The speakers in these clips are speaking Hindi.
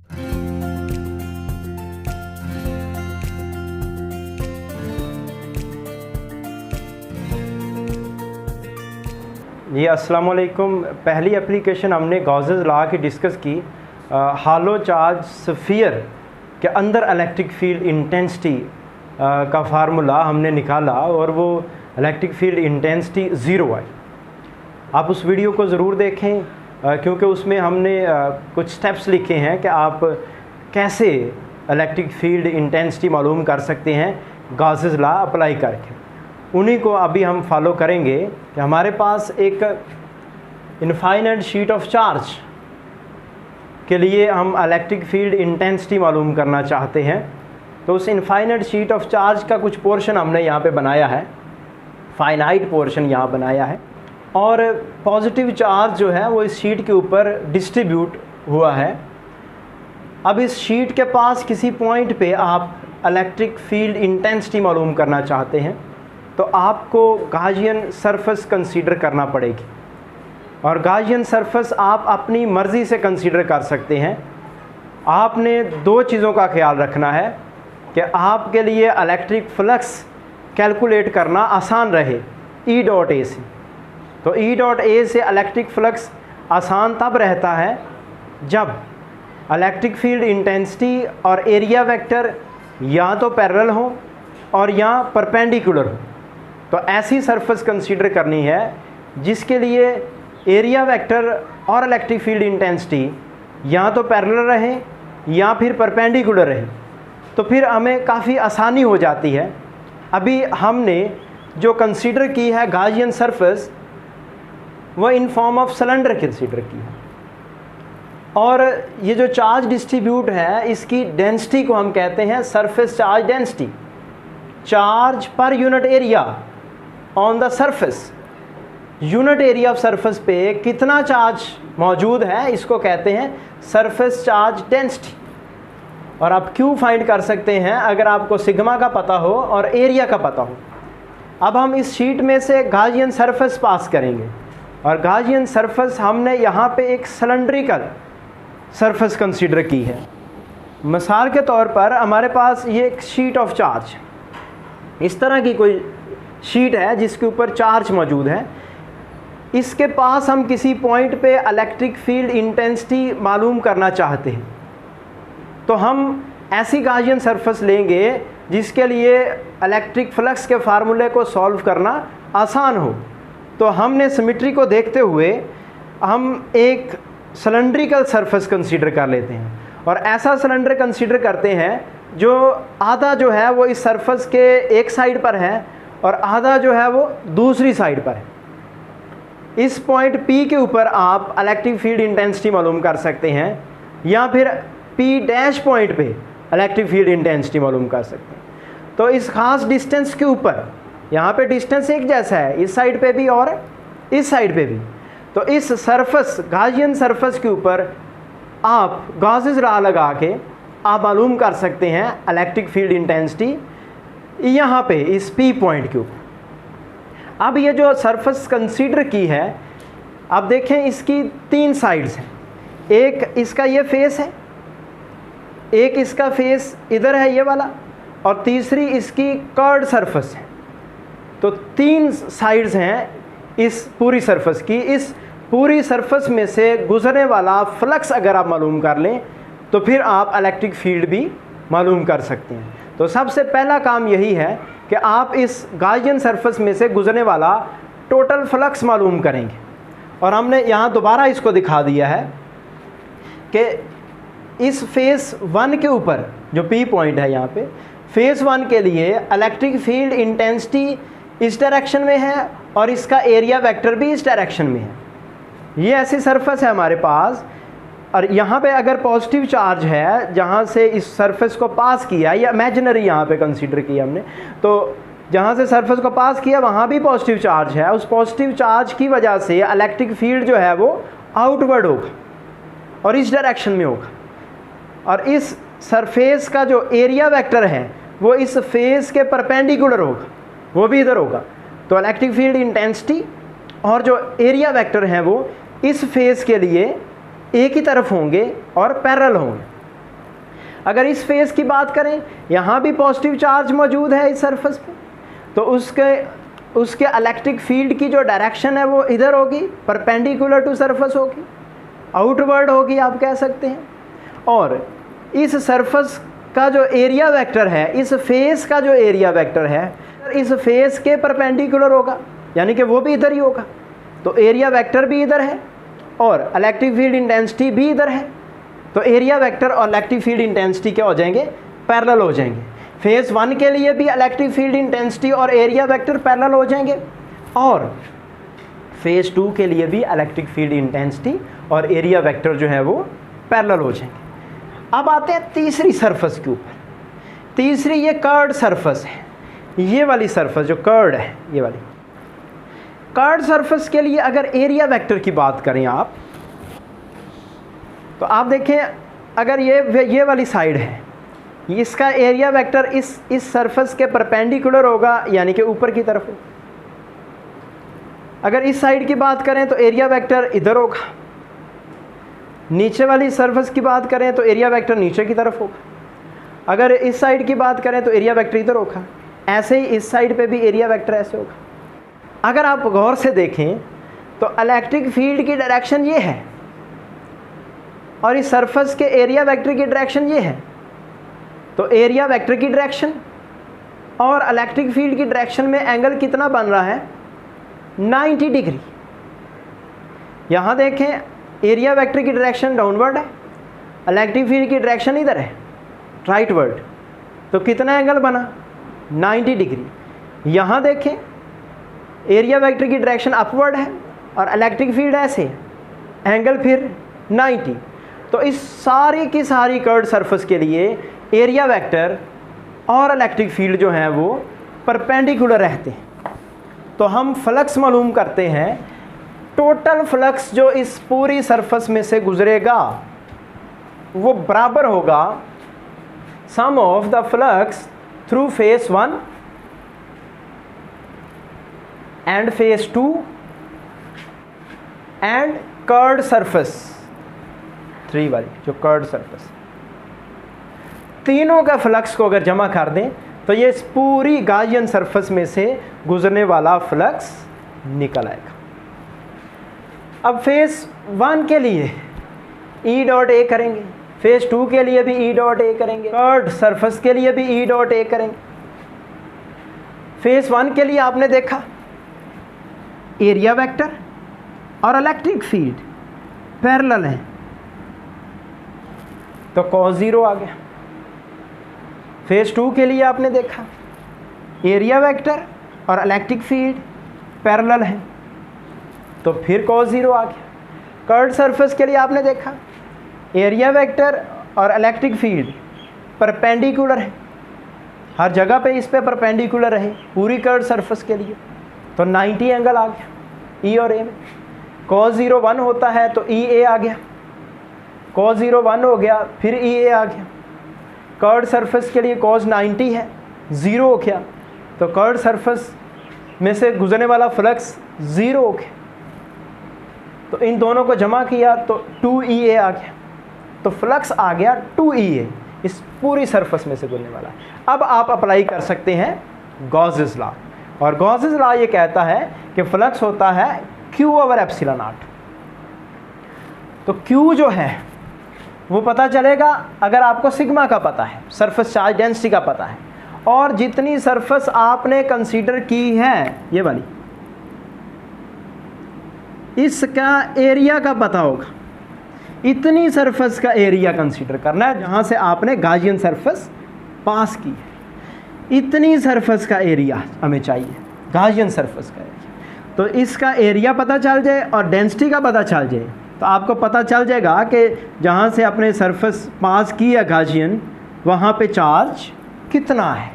जी अस्सलाम वालेकुम। पहली एप्लीकेशन हमने गॉसेस लॉ की डिस्कस की। हालो चार्ज स्फीयर के अंदर इलेक्ट्रिक फील्ड इंटेंसिटी का फार्मूला हमने निकाला और वो electric field intensity zero I. आप उस वीडियो को ज़रूर देखें क्योंकि उसमें हमने कुछ स्टेप्स लिखे हैं कि आप कैसे इलेक्ट्रिक फील्ड इंटेंसिटी मालूम कर सकते हैं गॉसेस लॉ अप्लाई करके। उन्हीं को अभी हम फॉलो करेंगे कि हमारे पास एक इनफाइनाइट शीट ऑफ चार्ज के लिए हम इलेक्ट्रिक फील्ड इंटेंसिटी मालूम करना चाहते हैं। तो उस इनफाइनाइट शीट ऑफ चार्ज का कुछ पोर्शन हमने यहाँ पे बनाया है, फाइनाइट पोर्शन यहाँ बनाया है, और पॉजिटिव चार्ज जो है वो इस शीट के ऊपर डिस्ट्रीब्यूट हुआ है। अब इस शीट के पास किसी पॉइंट पे आप इलेक्ट्रिक फील्ड इंटेंसिटी मालूम करना चाहते हैं तो आपको गॉसियन सरफेस कंसीडर करना पड़ेगी। और गॉसियन सरफेस आप अपनी मर्ज़ी से कंसीडर कर सकते हैं। आपने दो चीज़ों का ख्याल रखना है कि आपके लिए इलेक्ट्रिक फ्लक्स कैलकुलेट करना आसान रहे ई डॉट ए से। तो ई डॉट ए से इलेक्ट्रिक फ्लक्स आसान तब रहता है जब इलेक्ट्रिक फील्ड इंटेंसिटी और एरिया वेक्टर या तो पैरेलल हो और या परपेंडिकुलर हो। तो ऐसी सरफेस कंसीडर करनी है जिसके लिए एरिया वेक्टर और इलेक्ट्रिक फील्ड इंटेंसिटी या तो पैरेलल रहे या फिर परपेंडिकुलर रहे। तो फिर हमें काफ़ी आसानी हो जाती है। अभी हमने जो कंसीडर की है गॉसियन सरफेस वो in form of cylinder consider की है। और ये जो चार्ज डिस्ट्रीब्यूट है इसकी डेंसिटी को हम कहते हैं surface charge density. Charge per unit area on the surface, unit area of surface पे कितना चार्ज मौजूद है इसको कहते हैं सरफेस चार्ज डेंसिटी। और आप क्यों फाइंड कर सकते हैं अगर आपको सिग्मा का पता हो और एरिया का पता हो। अब हम इस शीट में से गॉसियन सरफेस पास करेंगे और गॉसियन सरफेस हमने यहाँ पे एक सिलेंड्रिकल सरफेस कंसीडर की है। मिसाल के तौर पर हमारे पास ये एक शीट ऑफ चार्ज, इस तरह की कोई शीट है जिसके ऊपर चार्ज मौजूद है। इसके पास हम किसी पॉइंट पे इलेक्ट्रिक फील्ड इंटेंसिटी मालूम करना चाहते हैं तो हम ऐसी गॉसियन सरफेस लेंगे जिसके लिए इलेक्ट्रिक फ्लक्स के फार्मूले को सॉल्व करना आसान हो। तो हमने सिमेट्री को देखते हुए हम एक सिलेंड्रिकल सरफेस कंसीडर कर लेते हैं और ऐसा सिलेंडर कंसीडर करते हैं जो आधा जो है वो इस सरफेस के एक साइड पर है और आधा जो है वो दूसरी साइड पर है। इस पॉइंट P के ऊपर आप इलेक्ट्रिक फील्ड इंटेंसिटी मालूम कर सकते हैं या फिर P डैश पॉइंट पे इलेक्ट्रिक फील्ड इंटेंसिटी मालूम कर सकते हैं। तो इस खास डिस्टेंस के ऊपर, यहाँ पे डिस्टेंस एक जैसा है इस साइड पे भी और इस साइड पे भी, तो इस सरफेस गॉसियन सरफेस के ऊपर आप गॉसेस लॉ लगा के आप मालूम कर सकते हैं इलेक्ट्रिक फील्ड इंटेंसिटी यहाँ पे इस P पॉइंट के ऊपर। अब ये जो सरफेस कंसीडर की है, आप देखें इसकी तीन साइड्स हैं। एक इसका ये फेस है, एक इसका फेस इधर है ये वाला, और तीसरी इसकी कर्व्ड सरफेस है। तो तीन साइड्स हैं इस पूरी सरफेस की। इस पूरी सरफेस में से गुजरने वाला फ्लक्स अगर आप मालूम कर लें तो फिर आप इलेक्ट्रिक फील्ड भी मालूम कर सकते हैं। तो सबसे पहला काम यही है कि आप इस गॉसियन सरफेस में से गुजरने वाला टोटल फ्लक्स मालूम करेंगे। और हमने यहाँ दोबारा इसको दिखा दिया है कि इस फेस 1 के ऊपर जो P पॉइंट है यहाँ पे, फेस 1 के लिए इलेक्ट्रिक फील्ड इंटेंसिटी इस डायरेक्शन में है और इसका एरिया वेक्टर भी इस डायरेक्शन में है। ये ऐसी सरफेस है हमारे पास, और यहाँ पे अगर पॉजिटिव चार्ज है जहाँ से इस सरफेस को पास किया, या इमेजिनरी यहाँ पे कंसीडर किया हमने, तो जहाँ से सरफेस को पास किया वहाँ भी पॉजिटिव चार्ज है। उस पॉजिटिव चार्ज की वजह से इलेक्ट्रिक फील्ड जो है वो आउटवर्ड होगा और इस डायरेक्शन में होगा। और इस सरफेस का जो एरिया वेक्टर है वो इस फेस के परपेंडिकुलर होगा, वो भी इधर होगा। तो इलेक्ट्रिक फील्ड इंटेंसिटी और जो एरिया वेक्टर हैं वो इस फेस के लिए एक ही तरफ होंगे और पैरेलल होंगे। अगर इस फेस की बात करें, यहाँ भी पॉजिटिव चार्ज मौजूद है इस सरफेस पे, तो उसके इलेक्ट्रिक फील्ड की जो डायरेक्शन है वो इधर होगी, परपेंडिकुलर टू सरफेस होगी, आउटवर्ड होगी आप कह सकते हैं। और इस सरफेस का जो एरिया वेक्टर है, इस फेस का जो एरिया वेक्टर है इस फेस के परपेंडिकुलर होगा, यानी कि वो भी इधर ही होगा। तो एरिया वेक्टर भी इधर है और इलेक्ट्रिक फील्ड इंटेंसिटी भी इधर है। तो एरिया वेक्टर और इलेक्ट्रिक फील्ड इंटेंसिटी क्या हो जाएंगे? पैरेलल हो जाएंगे। फेज 1 के लिए भी इलेक्ट्रिक फील्ड इंटेंसिटी और एरिया वेक्टर पैरेलल हो जाएंगे, और फेज 2 के लिए भी इलेक्ट्रिक फील्ड इंटेंसिटी और एरिया वेक्टर जो है वो पैरेलल हो जाएंगे। अब आते हैं तीसरी सरफेस के ऊपर। तीसरी ये कर्ड सरफेस है, ये वाली सरफेस जो कर्ड है, ये वाली कर्ड सरफेस के लिए अगर एरिया वेक्टर की बात करें आप, तो आप देखें अगर ये वाली साइड है, इसका एरिया वेक्टर इस सरफेस के परपेंडिकुलर होगा, यानी कि ऊपर की तरफ। अगर इस साइड की बात करें तो एरिया वेक्टर इधर होगा। नीचे वाली सरफेस की बात करें तो एरिया वेक्टर नीचे की तरफ होगा। अगर इस साइड की बात करें तो एरिया वेक्टर इधर होगा। ऐसे ही इस साइड पे भी एरिया वेक्टर ऐसे होगा। अगर आप गौर से देखें तो इलेक्ट्रिक फील्ड की डायरेक्शन ये है और इस सरफेस के एरिया वेक्टर की डायरेक्शन ये है। तो एरिया वेक्टर की डायरेक्शन और इलेक्ट्रिक फील्ड की डायरेक्शन में एंगल कितना बन रहा है? 90 डिग्री। यहाँ देखें एरिया वेक्टर की डायरेक्शन डाउनवर्ड है, इलेक्ट्रिक फील्ड की डायरेक्शन इधर है राइटवर्ड। तो कितना एंगल बना? 90 डिग्री। यहाँ देखें एरिया वेक्टर की डायरेक्शन अपवर्ड है और इलेक्ट्रिक फील्ड ऐसे है, एंगल फिर 90। तो इस सारी की सारी कर्व्ड सरफेस के लिए एरिया वेक्टर और इलेक्ट्रिक फील्ड जो हैं वो परपेंडिकुलर रहते हैं। तो हम फ्लक्स मालूम करते हैं, टोटल फ्लक्स जो इस पूरी सरफेस में से गुजरेगा वो बराबर होगा sum of the flux through face 1 and face 2 and curved surface 3 वाली जो कर्व्ड सरफेस, तीनों का फ्लक्स को अगर जमा कर दें तो ये इस पूरी गॉसियन सरफेस में से गुजरने वाला फ्लक्स निकल आएगा। अब फेज 1 के लिए E डॉट ए करेंगे, फेज 2 के लिए भी E डॉट ए करेंगे, कर्व्ड सरफेस के लिए भी E डॉट ए करेंगे। फेज 1 के लिए आपने देखा एरिया वेक्टर और इलेक्ट्रिक फील्ड पैरेलल हैं, तो cos 0 आ गया। फेज 2 के लिए आपने देखा एरिया वेक्टर और इलेक्ट्रिक फील्ड पैरेलल हैं, तो फिर cos 0 आ गया। कर्व्ड सरफेस के लिए आपने देखा एरिया वेक्टर और इलेक्ट्रिक फील्ड परपेंडिकुलर है, हर जगह पे इस पे परपेंडिकुलर रहे पूरी कर्व्ड सरफेस के लिए, तो 90 एंगल आ गया E और A में। cos 0 1 होता है तो E A आ गया, cos 0 1 हो गया फिर E A आ गया। कर्व्ड सरफेस के लिए cos 90 है, 0 हो गया, तो कर्व्ड सरफेस में से गुजरने वाला फ्लक्स 0 हो गया। तो इन दोनों को जमा किया तो 2EA आ गया, तो फ्लक्स आ गया 2EA इस पूरी सरफेस में से गुजरने वाला। अब आप अप्लाई कर सकते हैं गॉसेस लॉ, और गॉसेस लॉ ये कहता है कि फ्लक्स होता है Q/ε0। तो Q जो है वो पता चलेगा अगर आपको सिग्मा का पता है, सरफेस चार्ज डेंसिटी का पता है, और जितनी सरफेस आपने कंसीडर की है ये वाली, इसका एरिया का पता होगा। इतनी सरफेस का एरिया कंसीडर करना है जहाँ से आपने गॉसियन सरफेस पास की है, इतनी सरफेस का एरिया हमें चाहिए, गॉसियन सरफेस का एरिया। तो इसका एरिया पता चल जाए और डेंसिटी का पता चल जाए तो आपको पता चल जाएगा कि जहाँ से अपने सरफेस पास की है गॉसियन, वहाँ पे चार्ज कितना है।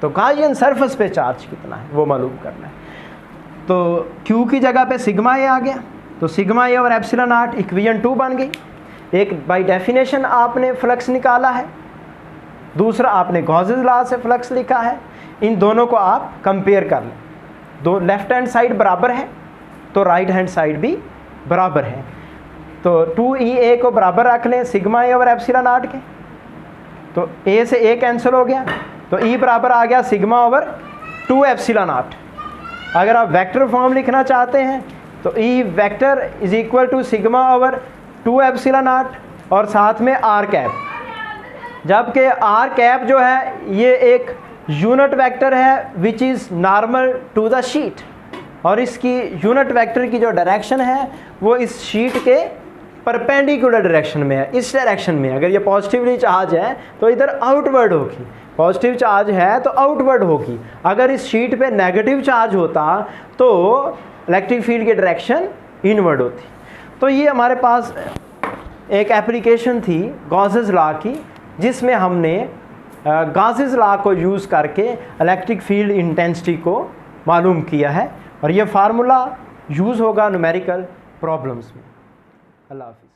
तो गॉसियन सरफेस पे चार्ज कितना है वो मालूम करना है। तो Q की जगह पे सिग्मा ए आ गया, तो सिग्मा ए और ε0 इक्वेशन 2 बन गई। एक बाय डेफिनेशन आपने फ्लक्स निकाला है, दूसरा आपने गॉसेस लॉ से फ्लक्स लिखा है। इन दोनों को आप कंपेयर कर लें, दो लेफ्ट हैंड साइड बराबर है तो राइट हैंड साइड भी बराबर है। तो 2EA को बराबर रख लें सिग्मा ए और ε0 के, तो ए से ए कैंसिल हो गया, तो ई बराबर आ गया सिग्मा ओवर 2 एप्सिलॉन नॉट। अगर आप वेक्टर फॉर्म लिखना चाहते हैं तो E vector is equal to sigma over 2 epsilon naught और साथ में आर कैप, जबकि आर कैप जो है ये एक यूनिट वेक्टर है which is normal to the sheet, और इसकी यूनिट वेक्टर की जो डायरेक्शन है वो इस शीट के परपेंडिकुलर डायरेक्शन में है, इस डायरेक्शन में। अगर ये पॉजिटिवली चार्ज है तो इधर आउटवर्ड होगी, पॉजिटिव चार्ज है तो आउटवर्ड होगी। अगर इस शीट पे नेगेटिव चार्ज होता तो इलेक्ट्रिक फील्ड की डायरेक्शन इनवर्ड होती। तो ये हमारे पास एक एप्लीकेशन थी गॉसेस लॉ की, जिसमें हमने गॉसेस लॉ को यूज़ करके इलेक्ट्रिक फील्ड इंटेंसिटी को मालूम किया है, और ये फार्मूला यूज़ होगा न्यूमेरिकल प्रॉब्लम्स में। अल्लाह हाफ़िज़।